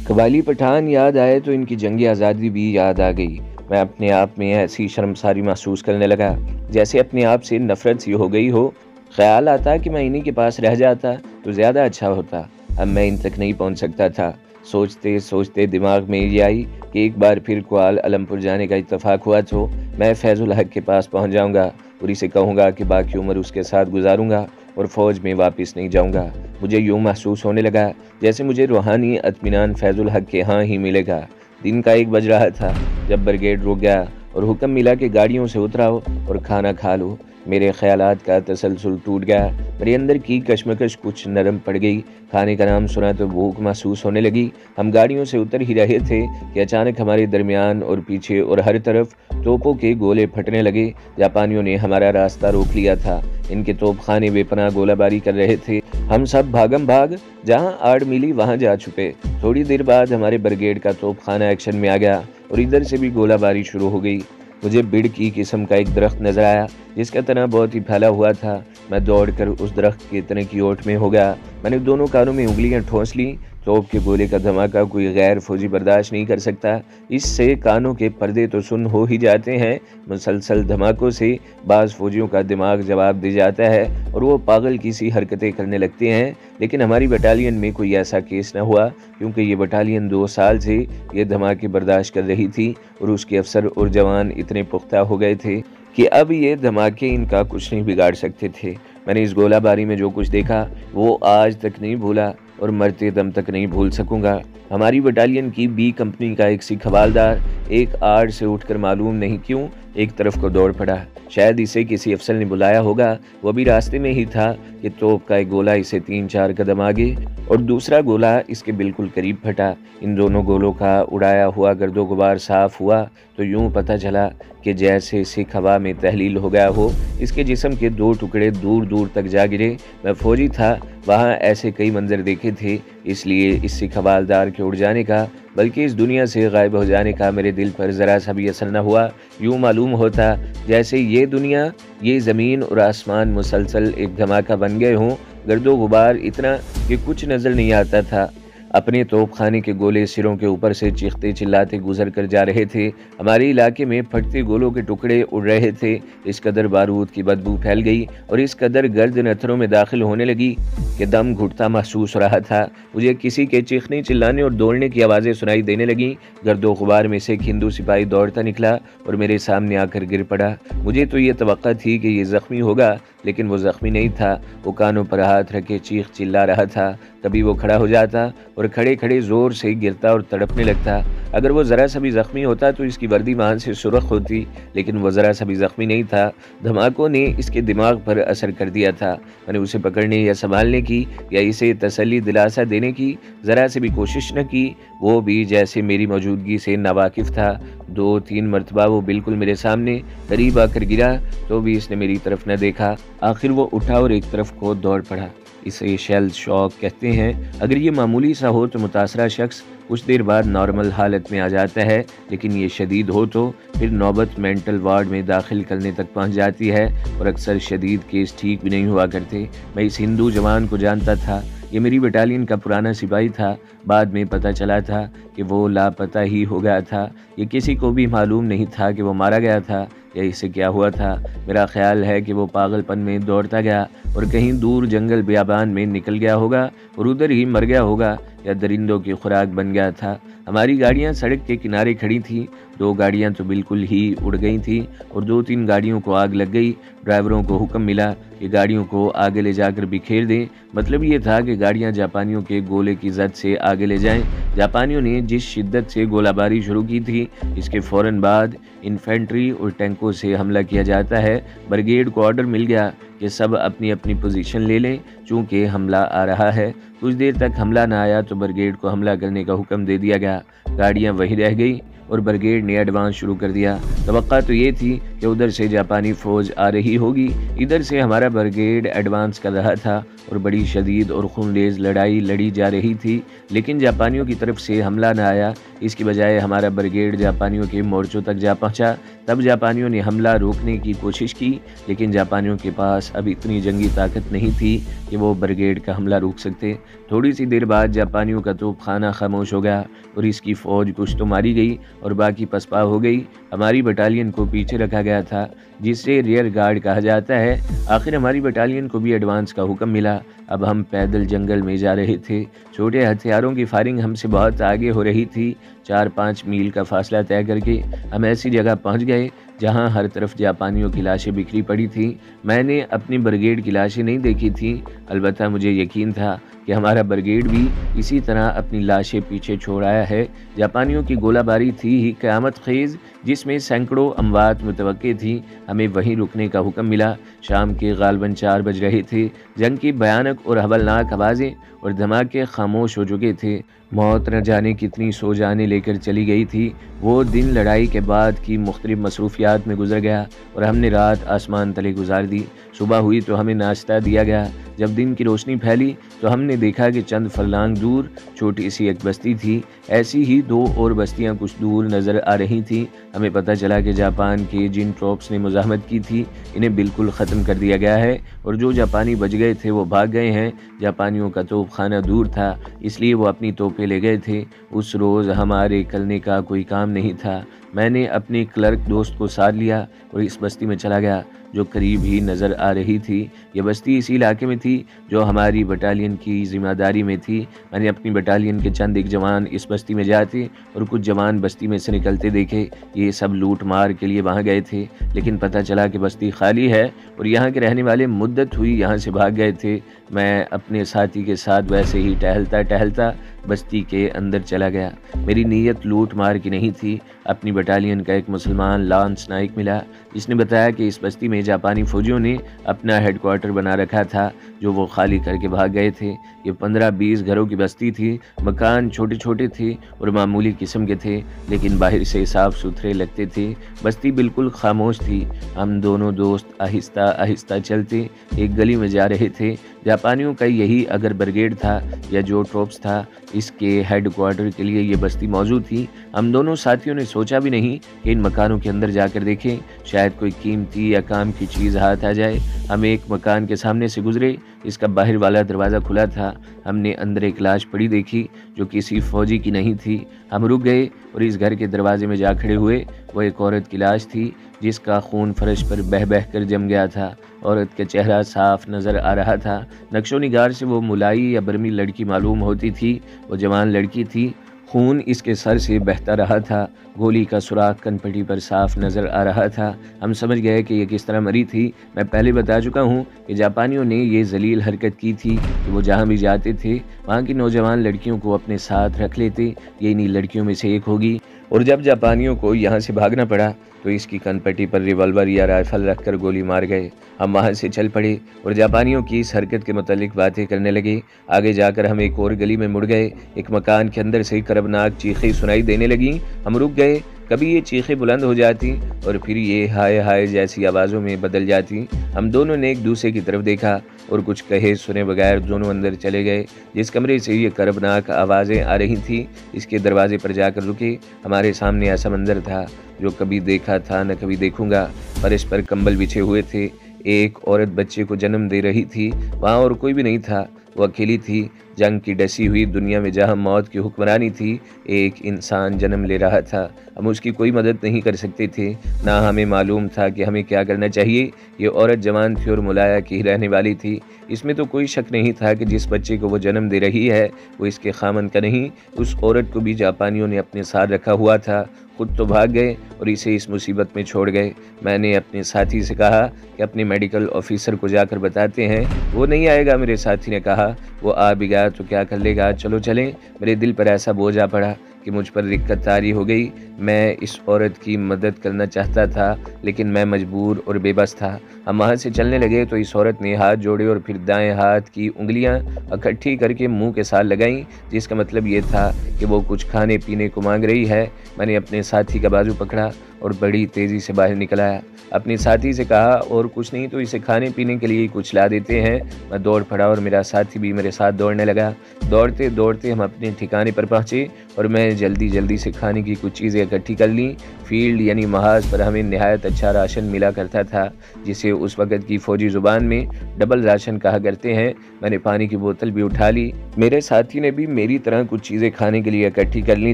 قبائلی پٹھان یاد آئے تو ان کی جنگی آزادی بھی یاد آ گئی۔ میں اپنے آپ میں ایسی شرمساری محسوس کرنے لگا جیسے اپنے آپ سے نفرت سی ہو گئی ہو۔ خیال آتا کہ میں انہی کے پاس رہ جاتا تو زیادہ اچھا ہوتا۔ اب میں ان تک نہیں پہنچ سکتا تھا۔ سوچتے سوچتے دماغ میں یہ آئی کہ ایک بار پھر کوالالمپور جانے کا اتفاق ہوا تو میں فیض الحق کے پاس پہنچ جاؤں گا اور اسے کہوں گا کہ باقی عمر اس کے ساتھ گزاروں گا اور فوج میں واپس نہیں جاؤں گا۔ مجھے یوں محسوس ہونے لگا جیسے مجھے روحانی اطمینان فیض الحق کے ہاں ہی ملے گا۔ دن کا 1 بج رہا تھا جب بریگیڈ رک گیا اور حکم ملا کہ گاڑیوں سے اتراؤ اور کھانا کھا لو۔ میرے خیالات کا تسلسل ٹوٹ گیا، میرے اندر کی کشمکش کچھ نرم پڑ گئی۔ کھانے کا نام سنا تو بھوک محسوس ہونے لگی۔ ہم گاڑیوں سے اتر ہی رہے تھے کہ اچانک ہمارے درمیان اور پیچھے اور ہر طرف توپوں کے گولے پھٹنے لگے۔ جاپانیوں نے ہمارا راستہ روک لیا تھا۔ ان کے توپ خانے بے پناہ گولہ باری کر رہے تھے۔ ہم سب بھاگم بھاگ جہاں آڑ ملی وہاں جا چھپے۔ تھوڑی دیر بعد ہمارے بریگیڈ کا توپ خانہ ایکشن میں آ گیا اور ادھر سے بھی گولہ باری شروع ہو گئی۔ مجھے بڑ کی قسم کا ایک درخت نظر آیا جس کا تنا بہت ہی پھیلا ہوا تھا۔ میں دوڑ کر اس درخت کے تنے کی اوٹ میں ہو گیا۔ میں نے دونوں کانوں میں انگلیاں ٹھونس لیں۔ توپ کے گولے کا دھماکہ کوئی غیر فوجی برداشت نہیں کر سکتا۔ اس سے کانوں کے پردے تو سن ہو ہی جاتے ہیں۔ مسلسل دھماکوں سے بعض فوجیوں کا دماغ جواب دے جاتا ہے اور وہ پاگل کی سی حرکتیں کرنے لگتے ہیں، لیکن ہماری بٹالین میں کوئی ایسا کیس نہ ہوا کیونکہ یہ بٹالین 2 سال سے یہ دھماکے برداشت کر رہی تھی اور اس کے افسر اور جوان اتنے پختہ ہو گئے تھے کہ اب یہ دھماکے ان کا کچھ نہیں بگاڑ سکتے تھے۔ میں نے اس گولہ باری میں جو کچھ دیکھا وہ آج تک نہیں بھولا اور مرتے دم تک نہیں بھول سکوں گا۔ ہماری بٹالین کی بی کمپنی کا ایک سکھ حوالدار ایک آڑ سے اٹھ کر معلوم نہیں کیوں ایک طرف کو دوڑ پڑا۔ شاید اسے کسی افسر نے بلایا ہوگا۔ وہ بھی راستے میں ہی تھا کہ توپ کا ایک گولہ اسے 3-4 قدم آگے اور دوسرا گولہ اس کے بالکل قریب پھٹا۔ ان دونوں گولوں کا اڑایا ہوا گرد و غبار صاف ہوا تو یوں پتہ چلا کہ جیسے سکھ ہوا میں تحلیل ہو گیا ہو۔ اس کے جسم کے 2 ٹکڑے دور دور تک جا گرے۔ میں فوجی تھا، وہاں ایسے کئی منظر دیکھے تھے، اس لیے اس سکھ حوالدار کے اڑ جانے کا بلکہ اس دنیا سے غائب ہو جانے کا میرے دل پر ذرا سا بھی اثر نہ ہوا۔ یوں معلوم ہوتا جیسے یہ دنیا، یہ زمین اور آسمان مسلسل ایک دھماکہ بن گئے ہوں۔ گرد و غبار اتنا کہ کچھ نظر نہیں آتا تھا۔ اپنے توپ خانے کے گولے سروں کے اوپر سے چیختے چلاتے گزر کر جا رہے تھے۔ ہمارے علاقے میں پھٹتے گولوں کے ٹکڑے اڑ رہے تھے۔ اس قدر بارود کی بدبو پھیل گئی اور اس قدر گرد نتھروں میں داخل ہونے لگی کہ دم گھٹتا محسوس ہو رہا تھا۔ مجھے کسی کے چیخنے چلانے اور دوڑنے کی آوازیں سنائی دینے لگیں۔ گرد و غبار میں سے ایک ہندو سپاہی دوڑتا نکلا اور میرے سامنے آ کر گر پڑا۔ مجھے تو یہ توقع تھی کہ یہ زخمی ہوگا، لیکن وہ زخمی نہیں تھا۔ وہ کانوں پر ہاتھ رکھے چیخ چلا رہا تھا۔ کبھی وہ کھڑا ہو جاتا اور کھڑے کھڑے زور سے گرتا اور تڑپنے لگتا۔ اگر وہ ذرا سا بھی زخمی ہوتا تو اس کی وردی مان سے سرخ ہوتی، لیکن وہ ذرا سا بھی زخمی نہیں تھا۔ دھماکوں نے اس کے دماغ پر اثر کر دیا تھا۔ میں نے اسے پکڑنے یا سنبھالنے کی یا اسے تسلی دلاسا دینے کی ذرا سے بھی کوشش نہ کی۔ وہ بھی جیسے میری موجودگی سے ناواقف تھا۔ 2-3 مرتبہ وہ بالکل میرے سامنے قریب آ کر گرا تو بھی اس نے میری طرف نہ دیکھا۔ آخر وہ اٹھا اور ایک طرف کو دوڑ پڑا۔ اسے شیل شاک کہتے ہیں۔ اگر یہ معمولی سا ہو تو متاثرہ شخص کچھ دیر بعد نارمل حالت میں آ جاتا ہے، لیکن یہ شدید ہو تو پھر نوبت مینٹل وارڈ میں داخل کرنے تک پہنچ جاتی ہے اور اکثر شدید کیس ٹھیک بھی نہیں ہوا کرتے۔ میں اس ہندو جوان کو جانتا تھا۔ یہ میری بٹالین کا پرانا سپاہی تھا۔ بعد میں پتہ چلا تھا کہ وہ لاپتہ ہی ہو گیا تھا۔ یہ کسی کو بھی معلوم نہیں تھا کہ وہ مارا گیا تھا یا اسے کیا ہوا تھا۔ میرا خیال ہے کہ وہ پاگل پن میں دوڑتا گیا اور کہیں دور جنگل بیابان میں نکل گیا ہوگا اور ادھر ہی مر گیا ہوگا یا درندوں کی خوراک بن گیا تھا۔ ہماری گاڑیاں سڑک کے کنارے کھڑی تھیں۔ 2 گاڑیاں تو بالکل ہی اڑ گئی تھیں اور 2-3 گاڑیوں کو آگ لگ گئی۔ ڈرائیوروں کو حکم ملا کہ گاڑیوں کو آگے لے جا کر بکھیر دیں۔ مطلب یہ تھا کہ گاڑیاں جاپانیوں کے گولے کی زد سے آگے لے جائیں۔ جاپانیوں نے جس شدت سے گولہ باری شروع کی تھی، اس کے فوراً بعد انفینٹری اور ٹینکوں سے حملہ کیا جاتا ہے۔ بریگیڈ کو آرڈر مل گیا کہ سب اپنی اپنی پوزیشن لے لیں چونکہ حملہ آ رہا ہے۔ کچھ دیر تک حملہ نہ آیا تو بریگیڈ کو حملہ کرنے کا حکم دے دیا گیا۔ گاڑیاں وہیں رہ گئی اور بریگیڈ نے ایڈوانس شروع کر دیا۔ توقع تو یہ تھی کہ ادھر سے جاپانی فوج آ رہی ہوگی، ادھر سے ہمارا بریگیڈ ایڈوانس کر رہا تھا اور بڑی شدید اور خونریز لڑائی لڑی جا رہی تھی، لیکن جاپانیوں کی طرف سے حملہ نہ آیا۔ اس کی بجائے ہمارا بریگیڈ جاپانیوں کے مورچوں تک جا پہنچا۔ تب جاپانیوں نے حملہ روکنے کی کوشش کی، لیکن جاپانیوں کے پاس اب اتنی جنگی طاقت نہیں تھی کہ وہ بریگیڈ کا حملہ روک سکتے۔ تھوڑی سی دیر بعد جاپانیوں کا توپ خانہ خاموش ہو گیا اور اس کی فوج کچھ تو ماری گئی اور باقی پسپا ہو گئی۔ ہماری بٹالین کو پیچھے رکھا گیا تھا، جسے ریئر گارڈ کہا جاتا ہے۔ آخر ہماری بٹالین کو بھی ایڈوانس کا حکم ملا۔ اب ہم پیدل جنگل میں جا رہے تھے۔ چھوٹے ہتھیاروں کی فائرنگ ہم سے بہت آگے ہو رہی تھی۔ 4-5 میل کا فاصلہ طے کر کے ہم ایسی جگہ پہنچ گئے جہاں ہر طرف جاپانیوں کی لاشیں بکھری پڑی تھیں۔ میں نے اپنی بریگیڈ کی لاشیں نہیں دیکھی تھیں، البتہ مجھے یقین تھا کہ ہمارا بریگیڈ بھی اسی طرح اپنی لاشیں پیچھے چھوڑ آیا ہے۔ جاپانیوں کی گولہ باری تھی ہی قیامت خیز، جس میں سینکڑوں اموات متوقع تھیں۔ ہمیں وہیں رکنے کا حکم ملا۔ شام کے غالباً 4 بج رہے تھے۔ جنگ کی بھیانک اور ہولناک آوازیں اور دھماکے خاموش ہو چکے تھے۔ موت نہ جانے کتنی سو جانے لے کر چلی گئی تھی۔ وہ دن لڑائی کے بعد کی مختلف مصروفیات میں گزر گیا اور ہم نے رات آسمان تلے گزار دی۔ صبح ہوئی تو ہمیں ناشتہ دیا گیا۔ جب دن کی روشنی پھیلی تو ہم نے دیکھا کہ چند فرلانگ دور چھوٹی سی ایک بستی تھی۔ ایسی ہی 2 اور بستیاں کچھ دور نظر آ رہی تھیں۔ ہمیں پتہ چلا کہ جاپان کے جن ٹروپس نے مزاحمت کی تھی انہیں بالکل ختم کر دیا گیا ہے، اور جو جاپانی بچ گئے تھے وہ بھاگ گئے ہیں۔ جاپانیوں کا توپ خانہ دور تھا، اس لیے وہ اپنی توپیں لے گئے تھے۔ اس روز ہمارے کرنے کا کوئی کام نہیں تھا۔ میں نے اپنے کلرک دوست کو ساتھ لیا اور اس بستی میں چلا گیا جو قریب ہی نظر آ رہی تھی۔ یہ بستی اسی علاقے میں تھی جو ہماری بٹالین کی ذمہ داری میں تھی۔ میں نے اپنی بٹالین کے چند ایک جوان اس بستی میں جاتے اور کچھ جوان بستی میں سے نکلتے دیکھے۔ یہ سب لوٹ مار کے لیے وہاں گئے تھے، لیکن پتہ چلا کہ بستی خالی ہے اور یہاں کے رہنے والے مدت ہوئی یہاں سے بھاگ گئے تھے۔ میں اپنے ساتھی کے ساتھ ویسے ہی ٹہلتا بستی کے اندر چلا گیا۔ میری نیت لوٹ مار کی نہیں تھی۔ اپنی بٹالین کا ایک مسلمان لانس نائک ملا، جس نے بتایا کہ اس بستی میں جاپانی فوجیوں نے اپنا ہیڈ کوارٹر بنا رکھا تھا جو وہ خالی کر کے بھاگ گئے تھے۔ یہ 15-20 گھروں کی بستی تھی۔ مکان چھوٹے چھوٹے تھے اور معمولی قسم کے تھے، لیکن باہر سے صاف ستھرے لگتے تھے۔ بستی بالکل خاموش تھی۔ ہم دونوں دوست آہستہ آہستہ چلتے ایک گلی میں جا رہے تھے۔ جاپانیوں کا یہی اگر بریگیڈ تھا یا جو ٹروپس تھا، اس کے ہیڈ کوارٹر کے لیے یہ بستی موجود تھی۔ ہم دونوں ساتھیوں نے سوچا بھی نہیں کہ ان مکانوں کے اندر جا کر دیکھیں، شاید کوئی قیمتی یا کام کی چیز ہاتھ آ جائے۔ ہم ایک مکان کے سامنے سے گزرے، اس کا باہر والا دروازہ کھلا تھا۔ ہم نے اندر ایک لاش پڑی دیکھی جو کسی فوجی کی نہیں تھی۔ ہم رک گئے اور اس گھر کے دروازے میں جا کھڑے ہوئے۔ وہ ایک عورت کی لاش تھی جس کا خون فرش پر بہہ کر جم گیا تھا۔ عورت کا چہرہ صاف نظر آ رہا تھا۔ نقش و نگار سے وہ ملائی یا برمی لڑکی معلوم ہوتی تھی۔ وہ جوان لڑکی تھی۔ خون اس کے سر سے بہتا رہا تھا۔ گولی کا سوراخ کن پٹی پر صاف نظر آ رہا تھا۔ ہم سمجھ گئے کہ یہ کس طرح مری تھی۔ میں پہلے بتا چکا ہوں کہ جاپانیوں نے یہ ذلیل حرکت کی تھی کہ وہ جہاں بھی جاتے تھے وہاں کی نوجوان لڑکیوں کو اپنے ساتھ رکھ لیتے۔ یہ انہی لڑکیوں میں سے ایک ہوگی، اور جب جاپانیوں کو یہاں سے بھاگنا پڑا تو اس کی کن پٹی پر ریوالور یا رائفل رکھ کر گولی مار گئے۔ ہم وہاں سے چل پڑے اور جاپانیوں کی اس حرکت کے متعلق باتیں کرنے لگے۔ آگے جا کر ہم ایک اور گلی میں مڑ گئے۔ ایک مکان کے اندر سے کربناک چیخیں سنائی دینے لگیں۔ ہم رک گئے۔ کبھی یہ چیخیں بلند ہو جاتی اور پھر یہ ہائے ہائے جیسی آوازوں میں بدل جاتی۔ ہم دونوں نے ایک دوسرے کی طرف دیکھا اور کچھ کہے سنے بغیر دونوں اندر چلے گئے۔ جس کمرے سے یہ کربناک آوازیں آ رہی تھیں اس کے دروازے پر جا کر رکے۔ ہمارے سامنے ایسا منظر تھا جو کبھی دیکھا تھا نہ کبھی دیکھوں گا۔ فرش پر کمبل بچھے ہوئے تھے۔ ایک عورت بچے کو جنم دے رہی تھی۔ وہاں اور کوئی بھی نہیں تھا، وہ اکیلی تھی۔ جنگ کی ڈسی ہوئی دنیا میں جہاں موت کی حکمرانی تھی، ایک انسان جنم لے رہا تھا۔ ہم اس کی کوئی مدد نہیں کر سکتے تھے، نہ ہمیں معلوم تھا کہ ہمیں کیا کرنا چاہیے۔ یہ عورت جوان تھی اور ملایا کی رہنے والی تھی۔ اس میں تو کوئی شک نہیں تھا کہ جس بچے کو وہ جنم دے رہی ہے وہ اس کے خامند کا نہیں۔ اس عورت کو بھی جاپانیوں نے اپنے ساتھ رکھا ہوا تھا۔ خود تو بھاگ گئے اور اسے اس مصیبت میں چھوڑ گئے۔ میں نے اپنے ساتھی سے کہا کہ اپنے میڈیکل آفیسر کو جا کر بتاتے ہیں۔ وہ نہیں آئے گا، میرے ساتھی نے کہا۔ وہ آ بھی گیا تو کیا کر لے گا، چلو چلیں۔ میرے دل پر ایسا بوجھ آ پڑا کہ مجھ پر دقت طاری ہو گئی۔ میں اس عورت کی مدد کرنا چاہتا تھا لیکن میں مجبور اور بے بس تھا۔ ہم وہاں سے چلنے لگے تو اس عورت نے ہاتھ جوڑے اور پھر دائیں ہاتھ کی انگلیاں اکٹھی کر کے منہ کے ساتھ لگائیں، جس کا مطلب یہ تھا کہ وہ کچھ کھانے پینے کو مانگ رہی ہے۔ میں نے اپنے ساتھی کا بازو پکڑا اور بڑی تیزی سے باہر نکل آیا۔ اپنے ساتھی سے کہا اور کچھ نہیں تو اسے کھانے پینے کے لیے کچھ لا دیتے ہیں۔ میں دوڑ پڑا اور میرا ساتھی بھی میرے ساتھ دوڑنے لگا۔ دوڑتے دوڑتے ہم اپنے ٹھکانے پر پہنچے اور میں جلدی سے کھانے کی کچھ چیزیں اکٹھی کر لیں۔ فیلڈ یعنی محاذ پر ہمیں نہایت اچھا راشن ملا کرتا تھا، جسے اس وقت کی فوجی زبان میں ڈبل راشن کہا کرتے ہیں۔ میں نے پانی کی بوتل بھی اٹھا لی۔ میرے ساتھی نے بھی میری طرح کچھ چیزیں کھانے کے لیے اکٹھی کر لی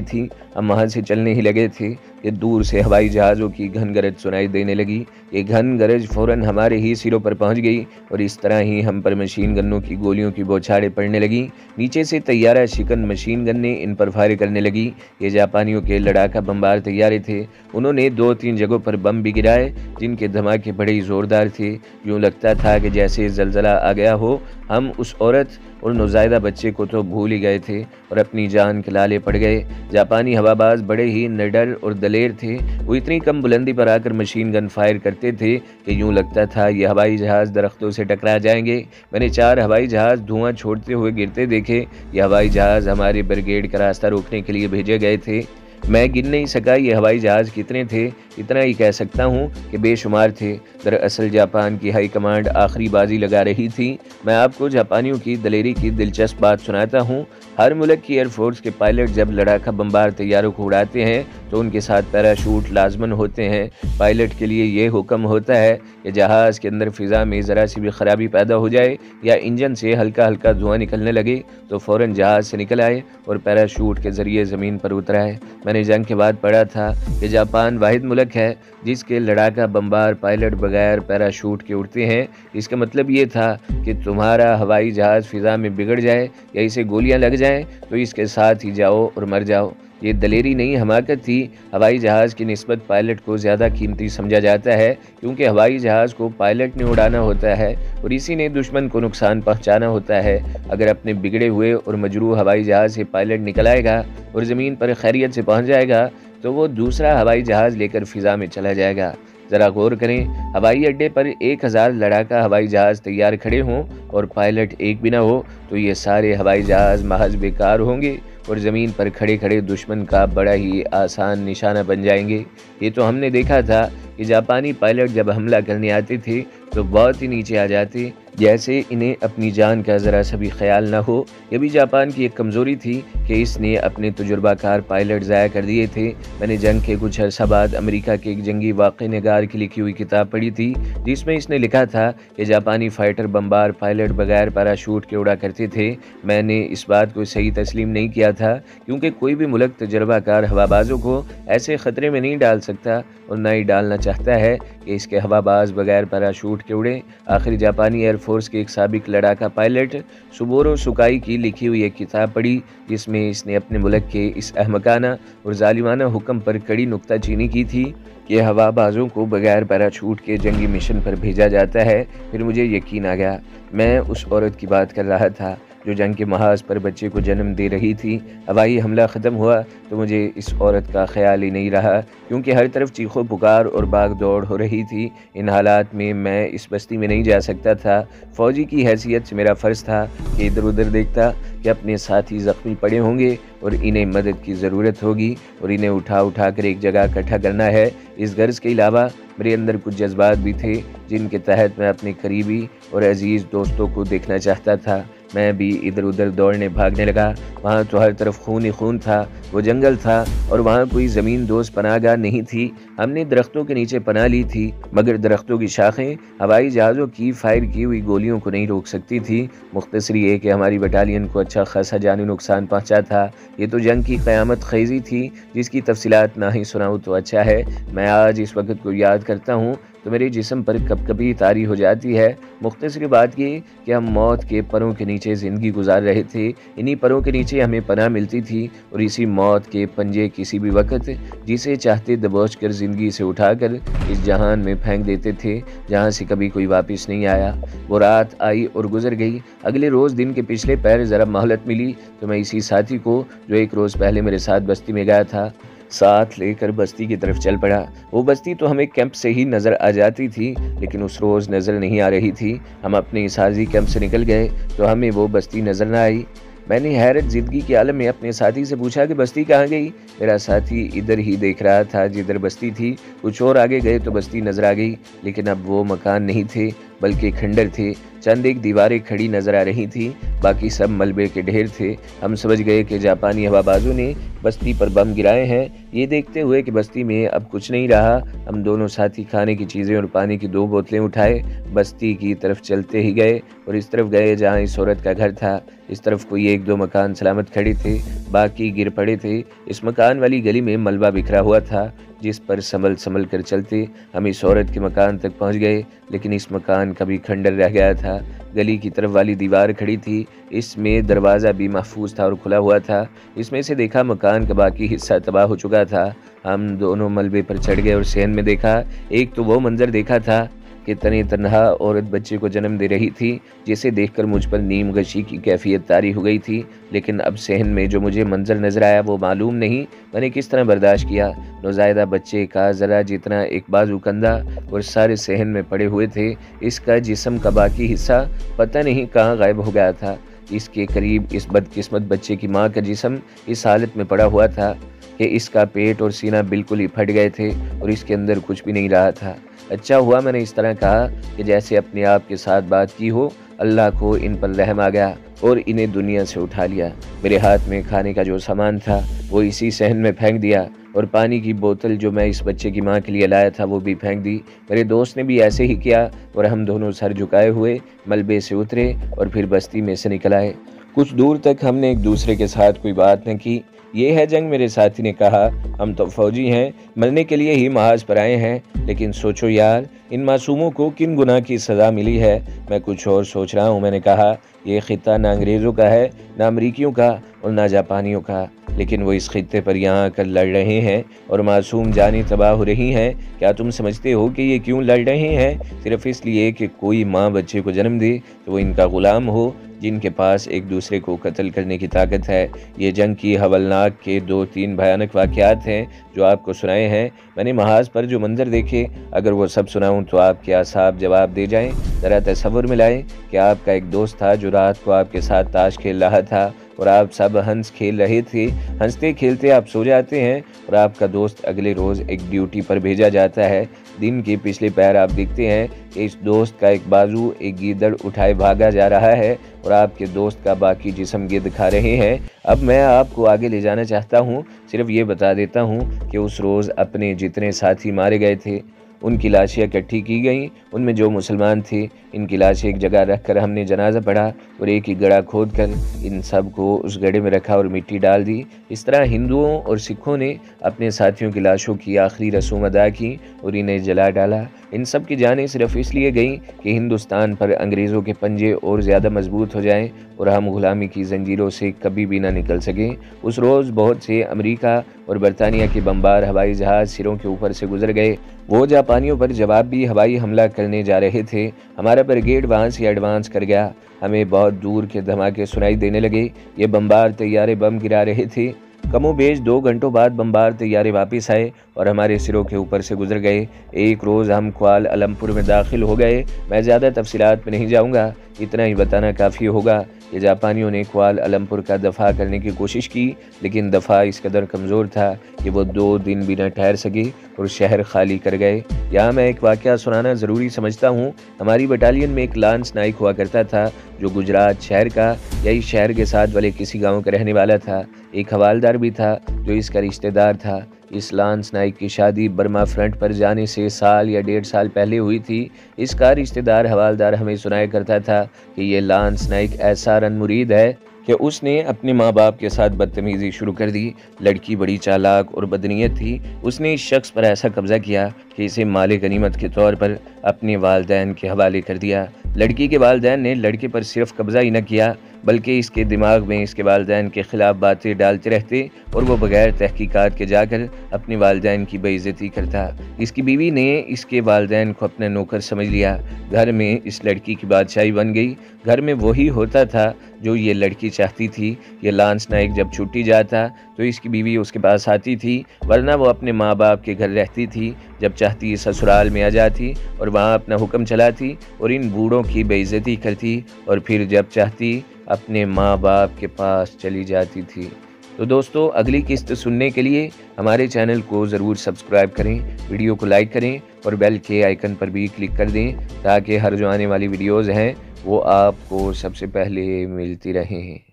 تھی۔ ہم وہاں سے چلنے ہی لگے تھے کہ دور سے ہوائی جہازوں کی گھن گرج سنائی دینے لگی۔ یہ گھن گرج فوراً ہمارے ہی سروں پر پہنچ گئی اور اس طرح ہی ہم پر مشین گنوں کی گولیوں کی بوچھاریں پڑنے لگیں۔ نیچے سے طیارہ شکن مشین گنیں ان پر فائر کرنے لگی۔ یہ جاپانیوں کے لڑاکا بمبار طیارے تھے۔ انہوں نے 2-3 جگہوں پر بم بھی گرائے جن کے دھماکے بڑے ہی زوردار تھے۔ یوں لگتا تھا کہ جیسے زلزلہ آ گیا ہو۔ ہم اس عورت اور نوزائیدہ بچے کو تو بھول ہی گئے تھے اور اپنی جان کے لالے پڑ گئے۔ جاپانی ہواباز بڑے ہی نڈر اور دلیر تھے۔ وہ اتنی کم بلندی پر آ کر مشین گن فائر کرتے تھے کہ یوں لگتا تھا یہ ہوائی جہاز درختوں سے ٹکرا جائیں گے۔ میں نے 4 ہوائی جہاز دھواں چھوڑتے ہوئے گرتے دیکھے۔ یہ ہوائی جہاز ہمارے بریگیڈ کا راستہ روکنے کے لیے بھیجے گئے تھے۔ میں گن نہیں سکا یہ ہوائی جہاز کتنے تھے، اتنا ہی کہہ سکتا ہوں کہ بے شمار تھے۔ دراصل جاپان کی ہائی کمانڈ آخری بازی لگا رہی تھی۔ میں آپ کو جاپانیوں کی دلیری کی دلچسپ بات سناتا ہوں۔ ہر ملک کی ایئر فورس کے پائلٹ جب لڑاکا بمبار طیاروں کو اڑاتے ہیں تو ان کے ساتھ پیراشوٹ لازمن ہوتے ہیں۔ پائلٹ کے لیے یہ حکم ہوتا ہے کہ جہاز کے اندر فضا میں ذرا سی بھی خرابی پیدا ہو جائے یا انجن سے ہلکا دھواں نکلنے لگے تو فوراً جہاز سے نکل آئے اور پیراشوٹ کے ذریعے زمین پر اترائے۔ میں نے جنگ کے بعد پڑھا تھا کہ جاپان واحد ملک ہے جس کے لڑاکا بمبار پائلٹ بغیر پیراشوٹ کے اڑتے ہیں۔ اس کا مطلب یہ تھا کہ تمہارا ہوائی جہاز فضا میں بگڑ جائے یا اسے گولیاں لگ جائیں تو اس کے ساتھ ہی جاؤ اور مر جاؤ۔ یہ دلیری نہیں حماقت تھی۔ ہوائی جہاز کی نسبت پائلٹ کو زیادہ قیمتی سمجھا جاتا ہے کیونکہ ہوائی جہاز کو پائلٹ نے اڑانا ہوتا ہے اور اسی نے دشمن کو نقصان پہنچانا ہوتا ہے۔ اگر اپنے بگڑے ہوئے اور مجروح ہوائی جہاز سے پائلٹ نکل آئے گا اور زمین پر خیریت سے پہنچ جائے گا تو وہ دوسرا ہوائی جہاز لے کر فضا میں چلا جائے گا۔ ذرا غور کریں، ہوائی اڈے پر 1000 لڑاکا ہوائی جہاز تیار کھڑے ہوں اور پائلٹ ایک بھی نہ ہو تو یہ سارے ہوائی جہاز محض بیکار ہوں گے اور زمین پر کھڑے دشمن کا بڑا ہی آسان نشانہ بن جائیں گے۔ یہ تو ہم نے دیکھا تھا کہ جاپانی پائلٹ جب حملہ کرنے آتے تھے تو بہت ہی نیچے آ جاتے، جیسے انہیں اپنی جان کا ذرا سا بھی خیال نہ ہو۔ یہ بھی جاپان کی ایک کمزوری تھی کہ اس نے اپنے تجربہ کار پائلٹ ضائع کر دیے تھے۔ میں نے جنگ کے کچھ عرصہ بعد امریکہ کے ایک جنگی واقعہ نگار کی لکھی ہوئی کتاب پڑھی تھی جس میں اس نے لکھا تھا کہ جاپانی فائٹر بمبار پائلٹ بغیر پیراشوٹ کے اڑا کرتے تھے۔ میں نے اس بات کو صحیح تسلیم نہیں کیا تھا کیونکہ کوئی بھی ملک تجربہ کار ہوابازوں کو ایسے خطرے میں نہیں ڈال سکتا اور نہ ہی ڈالنا چاہتا ہے کہ اس کے ہواباز بغیر پیراشوٹ کے اڑیں۔ آخر جاپانی ایئر فورس کے ایک سابق لڑاکا پائلٹ سوبورو سوکائی کی لکھی ہوئی ایک کتاب پڑھی جس میں اس نے اپنے ملک کے اس احمقانہ اور ظالمانہ حکم پر کڑی نکتہ چینی کی تھی کہ ہوابازوں کو بغیر پیراشوٹ کے جنگی مشن پر بھیجا جاتا ہے۔ پھر مجھے یقین آ گیا۔ میں اس عورت کی بات کر رہا تھا جو جنگ کے محاذ پر بچے کو جنم دے رہی تھی۔ ہوائی حملہ ختم ہوا تو مجھے اس عورت کا خیال ہی نہیں رہا کیونکہ ہر طرف چیخو پکار اور بھاگ دوڑ ہو رہی تھی۔ ان حالات میں اس بستی میں نہیں جا سکتا تھا۔ فوجی کی حیثیت سے میرا فرض تھا کہ ادھر ادھر دیکھتا کہ اپنے ساتھی زخمی پڑے ہوں گے اور انہیں مدد کی ضرورت ہوگی اور انہیں اٹھا کر ایک جگہ اکٹھا کرنا ہے۔ اس غرض کے علاوہ میرے اندر کچھ جذبات بھی تھے جن کے تحت میں اپنے قریبی اور عزیز دوستوں کو دیکھنا چاہتا تھا۔ میں بھی ادھر ادھر دوڑنے بھاگنے لگا۔ وہاں تو ہر طرف خون ہی خون تھا، وہ جنگل تھا اور وہاں کوئی زمین دوست پناہ گاہ نہیں تھی۔ ہم نے درختوں کے نیچے پناہ لی تھی مگر درختوں کی شاخیں ہوائی جہازوں کی فائر کی ہوئی گولیوں کو نہیں روک سکتی تھی۔ مختصر یہ کہ ہماری بٹالین کو اچھا خاصا جانی نقصان پہنچا تھا۔ یہ تو جنگ کی قیامت خیزی تھی جس کی تفصیلات نہ ہی سناؤں تو اچھا ہے۔ میں آج اس وقت کو یاد کرتا ہوں تو میرے جسم پر کب کبھی طاری ہو جاتی ہے۔ مختصر بات یہ کہ ہم موت کے پروں کے نیچے زندگی گزار رہے تھے، انہی پروں کے نیچے ہمیں پناہ ملتی تھی اور اسی موت کے پنجے کسی بھی وقت جسے چاہتے دبوچ کر زندگی سے اٹھا کر اس جہان میں پھینک دیتے تھے جہاں سے کبھی کوئی واپس نہیں آیا۔ وہ رات آئی اور گزر گئی۔ اگلے روز دن کے پچھلے پہر ذرا مہلت ملی تو میں اسی ساتھی کو جو ایک روز پہلے میرے ساتھ بستی میں گیا تھا ساتھ لے کر بستی کی طرف چل پڑا۔ وہ بستی تو ہمیں کیمپ سے ہی نظر آ جاتی تھی لیکن اس روز نظر نہیں آ رہی تھی۔ ہم اپنے اس عارضی کیمپ سے نکل گئے تو ہمیں وہ بستی نظر نہ آئی۔ میں نے حیرت زدگی کے عالم میں اپنے ساتھی سے پوچھا کہ بستی کہاں گئی؟ میرا ساتھی ادھر ہی دیکھ رہا تھا جدھر بستی تھی۔ کچھ اور آگے گئے تو بستی نظر آ گئی لیکن اب وہ مکان نہیں تھے بلکہ کھنڈر تھے۔ چند ایک دیواریں کھڑی نظر آ رہی تھیں، باقی سب ملبے کے ڈھیر تھے۔ ہم سمجھ گئے کہ جاپانی ہوا بازوں نے بستی پر بم گرائے ہیں۔ یہ دیکھتے ہوئے کہ بستی میں اب کچھ نہیں رہا، ہم دونوں ساتھی کھانے کی چیزیں اور پانی کی 2 بوتلیں اٹھائے بستی کی طرف چلتے ہی گئے اور اس طرف گئے جہاں اس عورت کا گھر تھا۔ اس طرف کوئی 1-2 مکان سلامت کھڑے تھے، باقی گر پڑے تھے۔ اس مکان والی گلی میں ملبہ بکھرا ہوا تھا جس پر سنبھل کر چلتے ہم اس عورت کے مکان تک پہنچ گئے لیکن اس مکان کا بھی کھنڈر رہ گیا تھا۔ گلی کی طرف والی دیوار کھڑی تھی، اس میں دروازہ بھی محفوظ تھا اور کھلا ہوا تھا۔ اس میں سے دیکھا مکان کا باقی حصہ تباہ ہو چکا تھا۔ ہم دونوں ملبے پر چڑھ گئے اور صحن میں دیکھا۔ ایک تو وہ منظر دیکھا تھا کہ تنہا عورت بچے کو جنم دے رہی تھی جسے دیکھ کر مجھ پر نیم غشی کی کیفیت طاری ہو گئی تھی، لیکن اب صحن میں جو مجھے منظر نظر آیا وہ معلوم نہیں میں نے کس طرح برداشت کیا۔ نوزائیدہ بچے کا ذرا جتنا ایک بازو کندھا اور سارے صحن میں پڑے ہوئے تھے، اس کا جسم کا باقی حصہ پتہ نہیں کہاں غائب ہو گیا تھا۔ اس کے قریب اس بدقسمت بچے کی ماں کا جسم اس حالت میں پڑا ہوا تھا کہ اس کا پیٹ اور سینہ بالکل ہی پھٹ گئے تھے اور اس کے اندر کچھ بھی نہیں رہا تھا۔ اچھا ہوا میں نے اس طرح کہا کہ جیسے اپنے آپ کے ساتھ بات کی ہو، اللہ کو ان پر رحم آ گیا اور انہیں دنیا سے اٹھا لیا۔ میرے ہاتھ میں کھانے کا جو سامان تھا وہ اسی صحن میں پھینک دیا اور پانی کی بوتل جو میں اس بچے کی ماں کے لیے لایا تھا وہ بھی پھینک دی۔ میرے دوست نے بھی ایسے ہی کیا اور ہم دونوں سر جھکائے ہوئے ملبے سے اترے اور پھر بستی میں سے نکل آئے۔ کچھ دور تک ہم نے ایک دوسرے کے ساتھ کوئی بات نہ کی۔ یہ ہے جنگ، میرے ساتھی نے کہا۔ ہم تو فوجی ہیں، مرنے کے لیے ہی محاذ پر آئے ہیں، لیکن سوچو یار ان معصوموں کو کن گناہ کی سزا ملی ہے۔ میں کچھ اور سوچ رہا ہوں، میں نے کہا۔ یہ خطہ نہ انگریزوں کا ہے، نہ امریکیوں کا اور نہ جاپانیوں کا، لیکن وہ اس خطے پر یہاں کر لڑ رہے ہیں اور معصوم جانیں تباہ ہو رہی ہیں۔ کیا تم سمجھتے ہو کہ یہ کیوں لڑ رہے ہیں؟ صرف اس لیے کہ کوئی ماں بچے کو جنم دے تو وہ ان کا غلام ہو جن کے پاس ایک دوسرے کو قتل کرنے کی طاقت ہے۔ یہ جنگ کی ہولناک کے 2-3 بھیانک واقعات ہیں جو آپ کو سنائے ہیں۔ میں نے محاذ پر جو منظر دیکھے، اگر وہ سب سناؤں تو آپ کے اعصاب جواب دے جائیں۔ ذرا تصور میں لائیں کہ آپ کا ایک دوست تھا جو رات کو آپ کے ساتھ تاش کھیل رہا تھا اور آپ سب ہنس کھیل رہے تھے۔ ہنستے کھیلتے آپ سو جاتے ہیں اور آپ کا دوست اگلے روز ایک ڈیوٹی پر بھیجا جاتا ہے۔ دن کے پچھلے پہر آپ دیکھتے ہیں کہ اس دوست کا ایک بازو ایک گیدڑ اٹھائے بھاگا جا رہا ہے اور آپ کے دوست کا باقی جسم گرد کھا رہے ہیں۔ اب میں آپ کو آگے لے جانا چاہتا ہوں، صرف یہ بتا دیتا ہوں کہ اس روز اپنے جتنے ساتھی مارے گئے تھے ان کی لاشیں اکٹھی کی گئیں۔ ان میں جو مسلمان تھے ان کی لاشیں ایک جگہ رکھ کر ہم نے جنازہ پڑھا اور ایک ہی گڑھا کھود کر ان سب کو اس گڑھے میں رکھا اور مٹی ڈال دی۔ اس طرح ہندوؤں اور سکھوں نے اپنے ساتھیوں کی لاشوں کی آخری رسوم ادا کی اور انہیں جلا ڈالا۔ ان سب کی جانیں صرف اس لیے گئیں کہ ہندوستان پر انگریزوں کے پنجے اور زیادہ مضبوط ہو جائیں اور ہم غلامی کی زنجیروں سے کبھی بھی نہ نکل سکیں۔ اس روز بہت سے امریکہ اور برطانیہ کے بمبار ہوائی جہاز سروں کے اوپر سے گزر گئے۔ وہ جاپانیوں پر جوابی ہوائی حملہ کرنے جا رہے تھے۔ ہمارا بریگیڈ وہاں سے ایڈوانس کر گیا۔ ہمیں بہت دور کے دھماکے سنائی دینے لگے۔ یہ بمبار طیارے بم گرا رہے تھے۔ کم و بیش 2 گھنٹوں بعد بمبار طیارے واپس آئے اور ہمارے سروں کے اوپر سے گزر گئے۔ ایک روز ہم کوالالمپور میں داخل ہو گئے۔ میں زیادہ تفصیلات میں نہیں جاؤں گا، اتنا ہی بتانا کافی ہوگا کہ جاپانیوں نے کوالالمپور کا دفاع کرنے کی کوشش کی، لیکن دفاع اس قدر کمزور تھا کہ وہ 2 دن بھی نہ ٹھہر سکے اور شہر خالی کر گئے۔ یہاں میں ایک واقعہ سنانا ضروری سمجھتا ہوں۔ ہماری بٹالین میں ایک لانس نائک ہوا کرتا تھا جو گجرات شہر کا یا اس شہر کے ساتھ والے کسی گاؤں کا رہنے والا تھا۔ ایک حوالدار بھی تھا جو اس کا رشتہ دار تھا۔ اس لانس نائک کی شادی برما فرنٹ پر جانے سے 1 یا 1.5 سال پہلے ہوئی تھی۔ اس کا رشتہ دار حوالدار ہمیں سنایا کرتا تھا کہ یہ لانس نائک ایسا رن مرید ہے کہ اس نے اپنے ماں باپ کے ساتھ بدتمیزی شروع کر دی۔ لڑکی بڑی چالاک اور بدنیت تھی۔ اس نے اس شخص پر ایسا قبضہ کیا کہ اسے مال غنیمت کے طور پر اپنے والدین کے حوالے کر دیا۔ لڑکی کے والدین نے لڑکے پر صرف قبضہ ہی نہ کیا بلکہ اس کے دماغ میں اس کے والدین کے خلاف باتیں ڈالتے رہتے اور وہ بغیر تحقیقات کے جا کر اپنے والدین کی بے عزتی کرتا۔ اس کی بیوی نے اس کے والدین کو اپنا نوکر سمجھ لیا۔ گھر میں اس لڑکی کی بادشاہی بن گئی۔ گھر میں وہی ہوتا تھا جو یہ لڑکی چاہتی تھی۔ یہ لانس نائک جب چھٹی جاتا تو اس کی بیوی اس کے پاس آتی تھی، ورنہ وہ اپنے ماں باپ کے گھر رہتی تھی۔ جب چاہتی سسرال میں آ جاتی اور وہاں اپنا حکم چلاتی اور ان بوڑھوں کی بے عزتی کرتی، اور پھر جب چاہتی اپنے ماں باپ کے پاس چلی جاتی تھی۔ تو دوستو، اگلی قسط سننے کے لیے ہمارے چینل کو ضرور سبسکرائب کریں، ویڈیو کو لائک کریں اور بیل کے آئیکن پر بھی کلک کر دیں تاکہ ہر جو آنے والی ویڈیوز ہیں وہ آپ کو سب سے پہلے ملتی رہیں۔